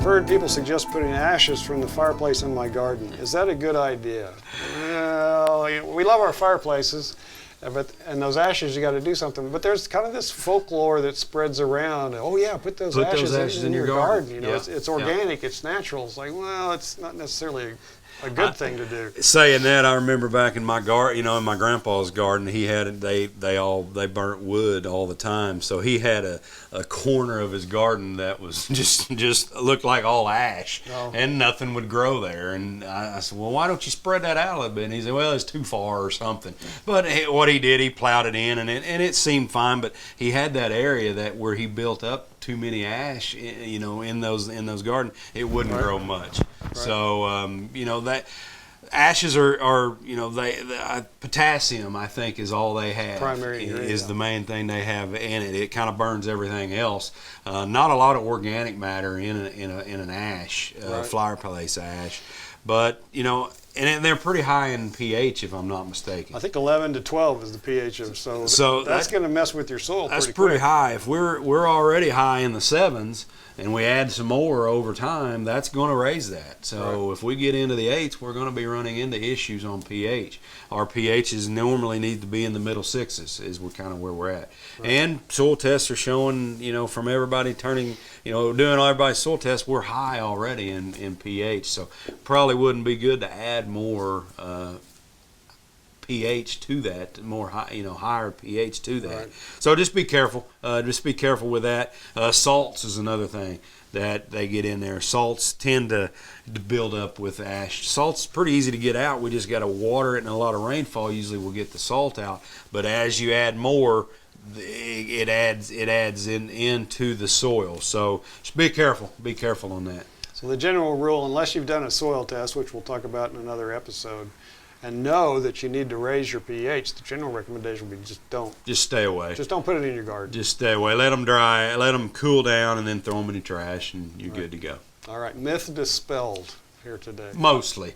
heard people suggest putting ashes from the fireplace in my garden. Is that a good idea? Well, we love our fireplaces, and those ashes, you got to do something. But there's kind of this folklore that spreads around. Oh yeah, put those ashes in your garden. You know, it's organic, it's natural. It's like, well, it's not necessarily a good thing to do. Saying that, I remember back in my garden, you know, in my grandpa's garden, he had they burnt wood all the time. So he had a corner of his garden that was just looked like all ash, and nothing would grow there. And I said, well, why don't you spread that out a little bit? And he said, well, it's too far or something. But what he did, he plowed it in, and it seemed fine. But he had that area where he built up too many ash, you know, in those gardens, it wouldn't grow much. Right. So you know, that ashes are you know, potassium, I think, is all they have. Primary is the main thing they have in it. It kind of burns everything else. Not a lot of organic matter in an ash, fireplace ash, but you know. And they're pretty high in pH, if I'm not mistaken. I think 11 to 12 is the pH of so that's going to mess with your soil. That's pretty high. If we're already high in the 7s, and we add some more over time, that's going to raise that. So if we get into the 8s, we're going to be running into issues on pH. Our pHs normally need to be in the middle 6s, is kind of where we're at. Right. And soil tests are showing, you know, from everybody doing everybody's soil tests, we're high already in pH. So probably wouldn't be good to add more pH to that, higher pH to that. Right. So just be careful. Just be careful with that. Salts is another thing that they get in there. Salts tend to build up with ash. Salt's pretty easy to get out. We just got to water it, and a lot of rainfall usually will get the salt out. But as you add more, it adds into the soil. So just be careful. Be careful on that. So the general rule, unless you've done a soil test, which we'll talk about in another episode, and know that you need to raise your pH, the general recommendation would be just don't. Just stay away. Just don't put it in your garden. Just stay away. Let them dry. Let them cool down, and then throw them in the trash, and you're good to go. All right. Myth dispelled here today. Mostly.